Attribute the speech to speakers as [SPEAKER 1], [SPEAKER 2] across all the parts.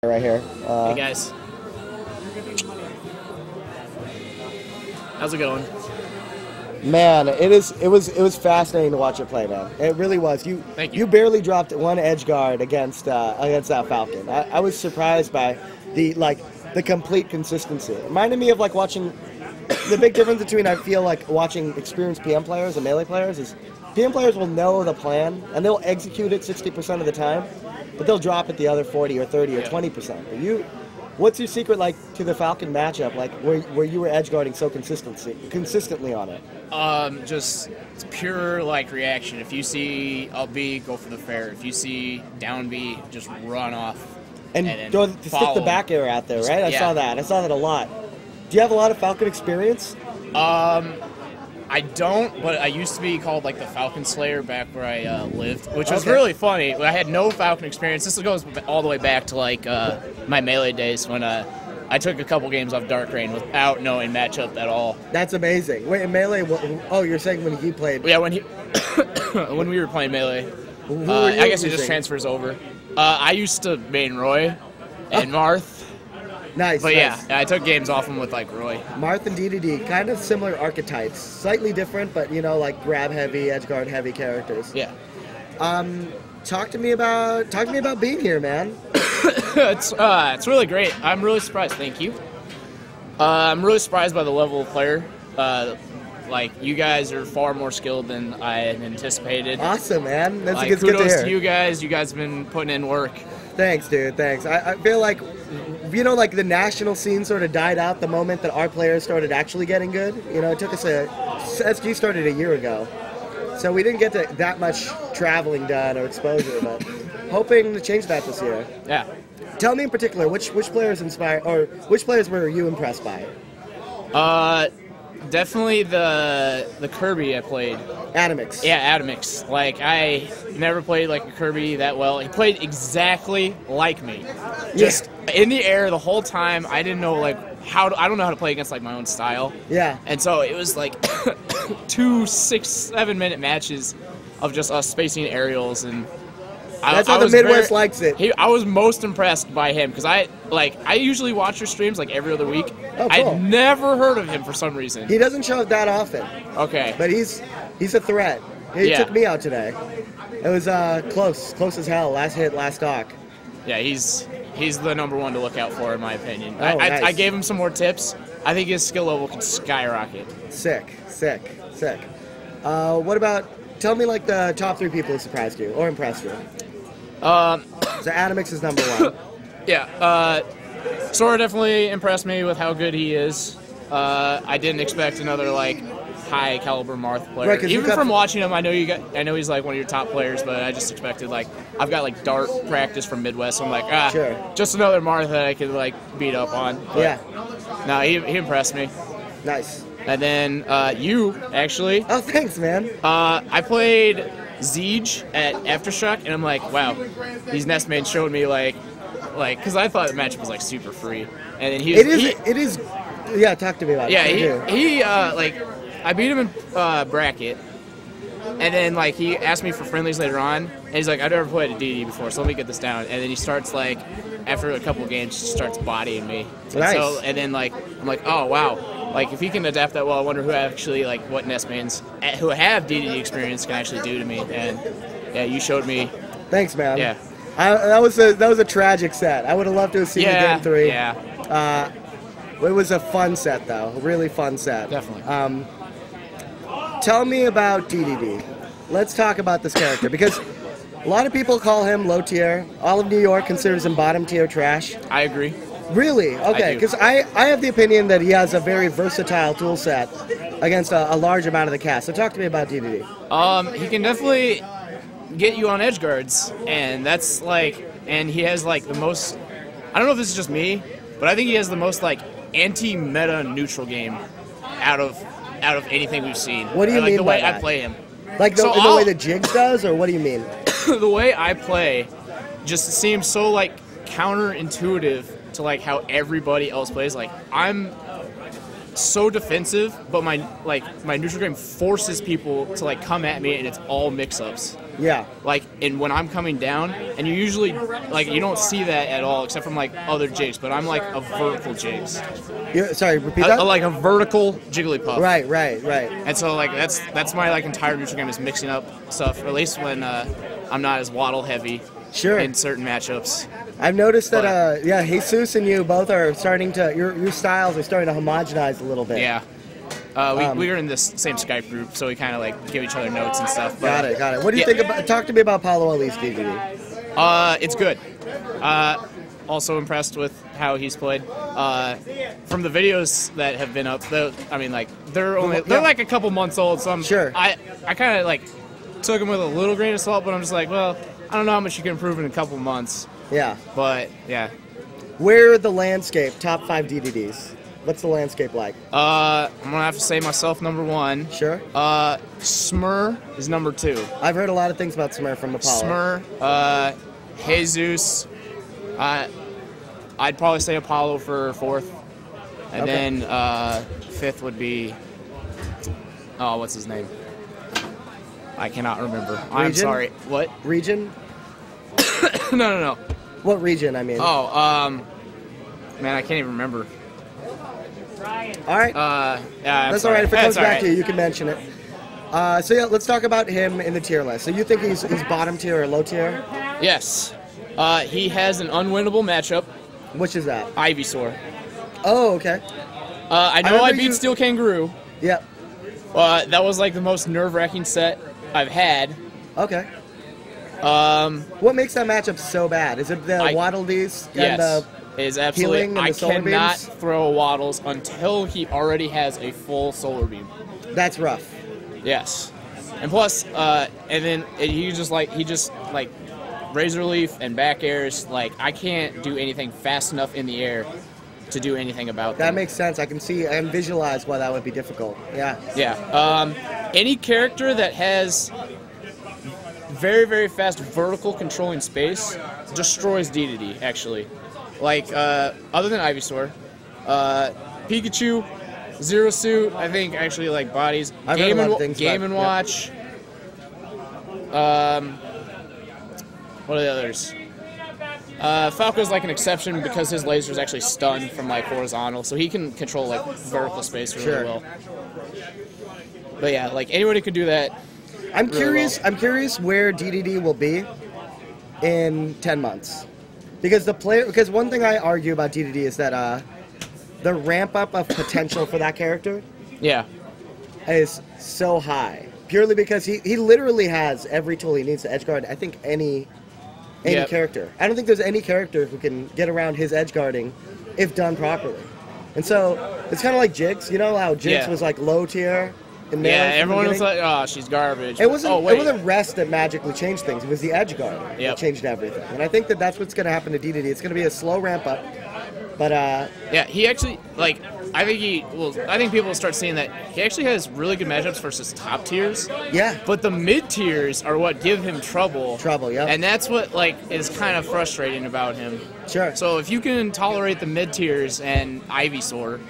[SPEAKER 1] right here.
[SPEAKER 2] Hey guys, how's it going?
[SPEAKER 1] Man, it was fascinating to watch it play, man. It really was.
[SPEAKER 2] Thank you.
[SPEAKER 1] You barely dropped one edge guard against that Falcon. I was surprised by the complete consistency. It reminded me of like watching the big difference between I feel like watching experienced PM players and melee players is PM players will know the plan and they'll execute it 60% of the time, but they'll drop it the other 40 or 30 or 20%. But what's your secret like to the Falcon matchup? Like where you were edge guarding so consistently on it?
[SPEAKER 2] Just it's pure like reaction. If you see up B, go for the fair. If you see down B, just run off
[SPEAKER 1] And
[SPEAKER 2] then
[SPEAKER 1] stick the back air out there, right? I saw that a lot. Do you have a lot of Falcon experience?
[SPEAKER 2] I don't, but I used to be called like the Falcon Slayer back where I lived, which was really funny. I had no Falcon experience. This goes all the way back to like my Melee days when I took a couple games off Dark Rain without knowing matchup at all.
[SPEAKER 1] That's amazing. Wait, in Melee, you're saying when he played?
[SPEAKER 2] Yeah, when when we were playing Melee, I guess it just transfers over. I used to main Roy and Marth.
[SPEAKER 1] Nice.
[SPEAKER 2] But
[SPEAKER 1] nice.
[SPEAKER 2] yeah, I took games off him with like Roy.
[SPEAKER 1] Marth and DDD, kind of similar archetypes, slightly different, but like grab heavy, edge guard heavy characters.
[SPEAKER 2] Yeah.
[SPEAKER 1] Talk to me about being here, man.
[SPEAKER 2] It's really great. I'm really surprised. Thank you. I'm really surprised by the level of player. Like you guys are far more skilled than I had anticipated.
[SPEAKER 1] Awesome, man. That's
[SPEAKER 2] like,
[SPEAKER 1] good to hear.
[SPEAKER 2] kudos to you guys. You guys have been putting in work.
[SPEAKER 1] Thanks, dude. Thanks. I feel like, like the national scene sort of died out the moment that our players started actually getting good. It took us SG started a year ago, so we didn't get that much traveling done or exposure, but hoping to change that this year.
[SPEAKER 2] Yeah.
[SPEAKER 1] Tell me in particular, which players inspired, or which players were you impressed by?
[SPEAKER 2] Definitely the Kirby I played.
[SPEAKER 1] Adamix.
[SPEAKER 2] Yeah, Adamix. Like, I never played like a Kirby that well. He played exactly like me. Just in the air the whole time. I didn't know like I don't know how to play against like my own style.
[SPEAKER 1] Yeah.
[SPEAKER 2] And so it was like 2 6-7 minute matches of just us spacing aerials, and
[SPEAKER 1] that's how the Midwest likes it.
[SPEAKER 2] I was most impressed by him because I usually watch your streams like every other week.
[SPEAKER 1] Oh, cool.
[SPEAKER 2] I'd never heard of him for some reason.
[SPEAKER 1] He doesn't show up that often.
[SPEAKER 2] Okay.
[SPEAKER 1] But he's a threat. He took me out today. It was close as hell. Last hit, last stock.
[SPEAKER 2] Yeah, he's the number one to look out for in my opinion.
[SPEAKER 1] Oh, nice.
[SPEAKER 2] I gave him some more tips. I think his skill level can skyrocket.
[SPEAKER 1] Sick. What about? Tell me like the top 3 people who surprised you or impressed you. So Adamix is number 1.
[SPEAKER 2] Yeah, Sora definitely impressed me with how good he is. I didn't expect another like high caliber Marth player.
[SPEAKER 1] Right,
[SPEAKER 2] even from watching him, I know he's like one of your top players, but I just expected like I've got like dart practice from Midwest, so I'm like
[SPEAKER 1] sure.
[SPEAKER 2] Just another Marth that I could like beat up on. But,
[SPEAKER 1] yeah.
[SPEAKER 2] No, he impressed me.
[SPEAKER 1] Nice.
[SPEAKER 2] And then you actually.
[SPEAKER 1] Oh, thanks, man.
[SPEAKER 2] I played Siege at Aftershock, and I'm like, wow, these Nestmates showed me like, because I thought the matchup was like super free, and then
[SPEAKER 1] It is. Yeah, talk to me about it.
[SPEAKER 2] Yeah, he I beat him in bracket, and then like he asked me for friendlies later on, and he's like, I've never played a DD before, so let me get this down, and then he starts like, after a couple games, just starts bodying me.
[SPEAKER 1] Nice.
[SPEAKER 2] And then like I'm like, oh wow. Like, if he can adapt that well, I wonder who actually, like, what Nestmates who have DDD experience can actually do to me. And, yeah, you showed me.
[SPEAKER 1] Thanks, man.
[SPEAKER 2] Yeah.
[SPEAKER 1] That was a tragic set. I would have loved to have seen you game 3.
[SPEAKER 2] Yeah.
[SPEAKER 1] It was a fun set, though. A really fun set.
[SPEAKER 2] Definitely.
[SPEAKER 1] Tell me about DDD. Let's talk about this character, because a lot of people call him low tier. All of New York considers him bottom tier trash.
[SPEAKER 2] I agree.
[SPEAKER 1] Really? Okay, because I have the opinion that he has a very versatile tool set against a large amount of the cast. So talk to me about DDD.
[SPEAKER 2] He can definitely get you on edge guards, and that's like, and he has like the most, I don't know if this is just me, but I think he has the most like anti-meta neutral game out of anything we've seen.
[SPEAKER 1] What do you mean
[SPEAKER 2] the
[SPEAKER 1] by
[SPEAKER 2] way
[SPEAKER 1] that?
[SPEAKER 2] I play him?
[SPEAKER 1] Like the way that Jigs does, or what do you mean?
[SPEAKER 2] The way I play just seems so like counterintuitive to like how everybody else plays. Like I'm so defensive, but my neutral game forces people to like come at me, and it's all mix-ups.
[SPEAKER 1] Yeah.
[SPEAKER 2] Like, and when I'm coming down, and you usually like you don't see that at all, except from like other jigs. But I'm like a vertical jigs.
[SPEAKER 1] Sorry, repeat that.
[SPEAKER 2] Like a vertical Jigglypuff.
[SPEAKER 1] Right.
[SPEAKER 2] And so like that's my like entire neutral game is mixing up stuff, or at least when I'm not as waddle heavy.
[SPEAKER 1] Sure.
[SPEAKER 2] In certain matchups.
[SPEAKER 1] I've noticed that, Jesus and you both are starting to, your styles are starting to homogenize a little bit.
[SPEAKER 2] Yeah. We were in this same Skype group, so we kind of like give each other notes and stuff.
[SPEAKER 1] Got it. What do you think about, talk to me about Apollo Elise DDD.
[SPEAKER 2] It's good. Also impressed with how he's played. From the videos that have been up, they're like a couple months old, so I kind of like took them with a little grain of salt, but I'm just like, well, I don't know how much you can improve in a couple months.
[SPEAKER 1] Yeah.
[SPEAKER 2] But, yeah.
[SPEAKER 1] Where the landscape, top 5 DDDs? What's the landscape like?
[SPEAKER 2] I'm going to have to say myself number 1.
[SPEAKER 1] Sure.
[SPEAKER 2] Smur is number 2.
[SPEAKER 1] I've heard a lot of things about Smur from Apollo.
[SPEAKER 2] Smur, Jesus. I'd probably say Apollo for 4th. And then 5th would be... Oh, what's his name? I cannot remember.
[SPEAKER 1] Region?
[SPEAKER 2] I'm sorry. What?
[SPEAKER 1] Region?
[SPEAKER 2] No.
[SPEAKER 1] What region, I mean?
[SPEAKER 2] Oh, man, I can't even remember.
[SPEAKER 1] All right.
[SPEAKER 2] Yeah,
[SPEAKER 1] that's all right. If it comes back to you, you can mention it. So yeah, let's talk about him in the tier list. So you think he's bottom tier or low tier?
[SPEAKER 2] Yes. He has an unwinnable matchup.
[SPEAKER 1] Which is that?
[SPEAKER 2] Ivysaur.
[SPEAKER 1] Oh, okay.
[SPEAKER 2] I know I beat Steel Kangaroo.
[SPEAKER 1] Yep.
[SPEAKER 2] That was like the most nerve-wracking set I've had.
[SPEAKER 1] Okay. What makes that matchup so bad? Is it the Waddle Dees and the
[SPEAKER 2] is absolutely.
[SPEAKER 1] healing and the solar
[SPEAKER 2] cannot
[SPEAKER 1] beams?
[SPEAKER 2] throw Waddles until he already has a full solar beam.
[SPEAKER 1] That's rough.
[SPEAKER 2] Yes, and plus, and then he just razor leaf and back airs. Like I can't do anything fast enough in the air to do anything about that.
[SPEAKER 1] That makes sense. I can visualize why that would be difficult. Yeah.
[SPEAKER 2] Yeah. Any character that has very, very fast vertical controlling space destroys DDD, actually. Like, other than Ivysaur, Pikachu, Zero Suit, I think actually like bodies. Game and Watch. What are the others? Falco's like an exception because his laser is actually stunned from like horizontal, so he can control like vertical space really well. But yeah, like anybody could do that.
[SPEAKER 1] I'm curious where DDD will be in 10 months. Because one thing I argue about DDD is that the ramp up of potential for that character is so high. Purely because he literally has every tool he needs to edge guard, I think, any character. I don't think there's any character who can get around his edge guarding if done properly. And so it's kind of like Jigs. You know how Jigs was like low tier?
[SPEAKER 2] Everyone was like, "Oh, she's garbage."
[SPEAKER 1] It wasn't rest that magically changed things. It was the edge guard that changed everything. And I think that's what's going to happen to DDD. It's going to be a slow ramp up. But
[SPEAKER 2] he actually I think people will start seeing that he actually has really good matchups versus top tiers.
[SPEAKER 1] Yeah.
[SPEAKER 2] But the mid tiers are what give him trouble.
[SPEAKER 1] Yeah.
[SPEAKER 2] And that's what is kind of frustrating about him.
[SPEAKER 1] Sure.
[SPEAKER 2] So if you can tolerate the mid tiers and Ivysaur,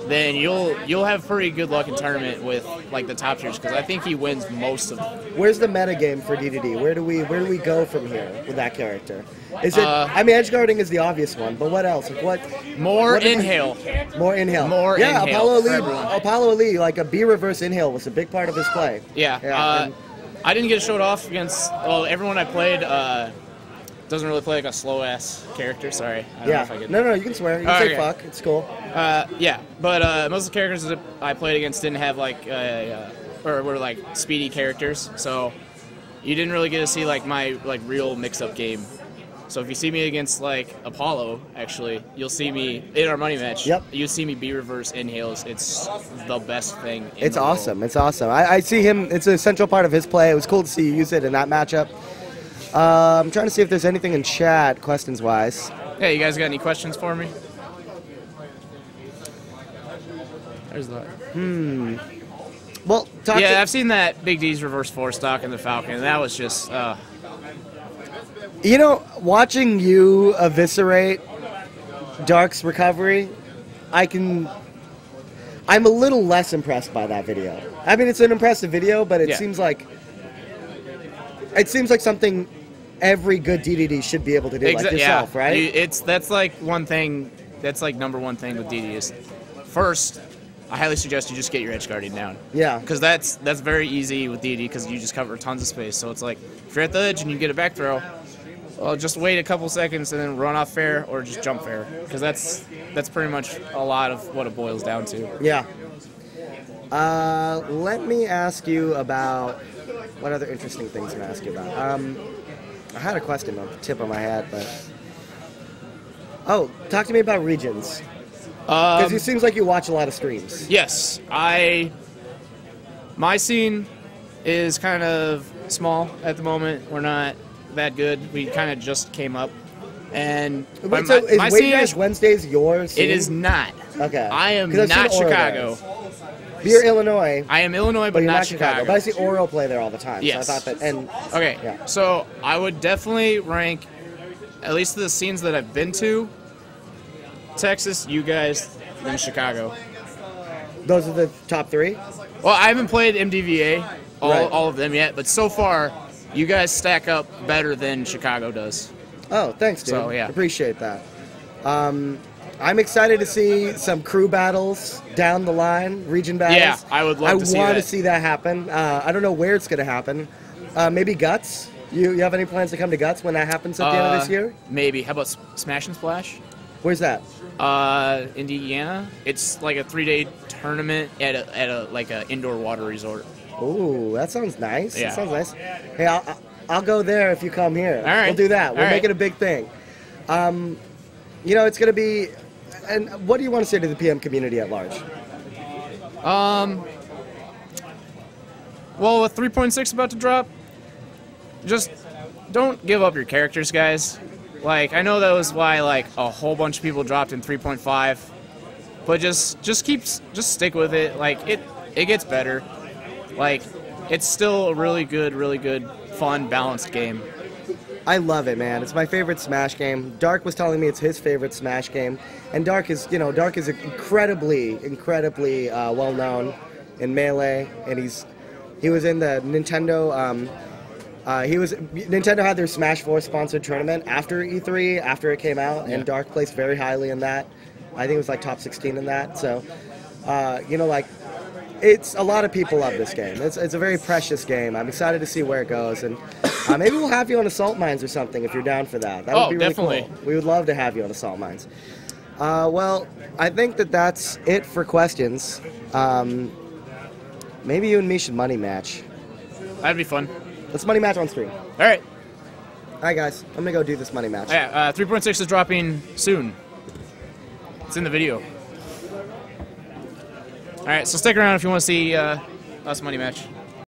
[SPEAKER 2] then you'll have pretty good luck in tournament with like the top tiers because I think he wins most of them.
[SPEAKER 1] Where's the meta game for DDD? Where do we go from here with that character? Is it? Edge guarding is the obvious one, but what else?
[SPEAKER 2] More inhale.
[SPEAKER 1] More inhale.
[SPEAKER 2] Yeah,
[SPEAKER 1] Apollo Lee, like a B reverse inhale was a big part of his play.
[SPEAKER 2] Yeah. I didn't get showed off against everyone I played. Doesn't really play like a slow ass character. Sorry. I don't know if I can...
[SPEAKER 1] No, you can swear. You can say fuck. It's cool.
[SPEAKER 2] But most of the characters that I played against didn't have or were like speedy characters, so you didn't really get to see like my real mix-up game. So if you see me against like Apollo, actually, you'll see me in our money match.
[SPEAKER 1] Yep.
[SPEAKER 2] You see me B reverse inhales. It's the best thing.
[SPEAKER 1] It's awesome. It's awesome. I see him. It's a central part of his play. It was cool to see you use it in that matchup. I'm trying to see if there's anything in chat, questions-wise.
[SPEAKER 2] Hey, you guys got any questions for me? There's that.
[SPEAKER 1] Well,
[SPEAKER 2] I've seen that Big D's reverse 4-stock in the Falcon, and that was just...
[SPEAKER 1] You know, watching you eviscerate Dark's recovery, I I'm a little less impressed by that video. I mean, it's an impressive video, but it seems like something every good DDD should be able to do, like yourself, right?
[SPEAKER 2] That's like one thing. That's like number one thing with DDD is first. I highly suggest you just get your edge guarding down.
[SPEAKER 1] Yeah.
[SPEAKER 2] Because that's very easy with DDD because you just cover tons of space. So it's like if you're at the edge and you get a back throw, well, just wait a couple seconds and then run off fair or just jump fair. Because that's pretty much a lot of what it boils down to.
[SPEAKER 1] Yeah. Let me ask you about what other interesting things can I ask you about. I had a question on the tip of my head, but talk to me about regions. Because it seems like you watch a lot of streams.
[SPEAKER 2] Yes, my scene is kind of small at the moment. We're not that good. We kind of just came up, and
[SPEAKER 1] wait, so is Wayback Wednesdays yours?
[SPEAKER 2] It is not.
[SPEAKER 1] Okay.
[SPEAKER 2] I am not Chicago.
[SPEAKER 1] You're Illinois.
[SPEAKER 2] I am Illinois, but not
[SPEAKER 1] Chicago. But I see Oro play there all the time.
[SPEAKER 2] Yes.
[SPEAKER 1] So I thought that.
[SPEAKER 2] Okay.
[SPEAKER 1] Yeah.
[SPEAKER 2] So I would definitely rank, at least the scenes that I've been to, Texas, you guys, then Chicago.
[SPEAKER 1] Those are the top three?
[SPEAKER 2] Well, I haven't played MDVA, all of them yet, but so far, you guys stack up better than Chicago does.
[SPEAKER 1] Oh, thanks, dude.
[SPEAKER 2] So, yeah.
[SPEAKER 1] Appreciate that. I'm excited to see some crew battles down the line, region battles.
[SPEAKER 2] Yeah, I would love to see that.
[SPEAKER 1] I want to see that happen. I don't know where it's going to happen. Maybe Guts? You have any plans to come to Guts when that happens at the end of this year?
[SPEAKER 2] Maybe. How about Smash and Splash?
[SPEAKER 1] Where's that?
[SPEAKER 2] Indiana. It's like a 3-day tournament at a indoor water resort.
[SPEAKER 1] Ooh, that sounds nice.
[SPEAKER 2] Yeah.
[SPEAKER 1] That sounds nice. Hey, I'll go there if you come here.
[SPEAKER 2] All right.
[SPEAKER 1] We'll do that. We'll
[SPEAKER 2] All
[SPEAKER 1] make
[SPEAKER 2] right.
[SPEAKER 1] it a big thing. It's going to be. And what do you want to say to the PM community at large?
[SPEAKER 2] Well, with 3.6 about to drop, just don't give up your characters, guys. Like, I know that was why, like, a whole bunch of people dropped in 3.5, but just stick with it. Like, it gets better. Like, it's still a really good, fun, balanced game.
[SPEAKER 1] I love it, man. It's my favorite Smash game. Dark was telling me it's his favorite Smash game, and Dark is incredibly well known in Melee, and he was in the Nintendo. Nintendo had their Smash 4 sponsored tournament after E3, after it came out, and Dark placed very highly in that. I think it was like top 16 in that. So, it's a lot of people love this game. It's a very precious game. I'm excited to see where it goes, and maybe we'll have you on Assault Mines or something if you're down for that. That would be really
[SPEAKER 2] definitely
[SPEAKER 1] cool. We would love to have you on Assault Mines. Well, I think that's it for questions. Maybe you and me should money match.
[SPEAKER 2] That'd be fun.
[SPEAKER 1] Let's money match on stream.
[SPEAKER 2] All right.
[SPEAKER 1] All right, guys. I'm gonna go do this money match.
[SPEAKER 2] Yeah, 3.6 is dropping soon. It's in the video. All right, so stick around if you want to see us money match.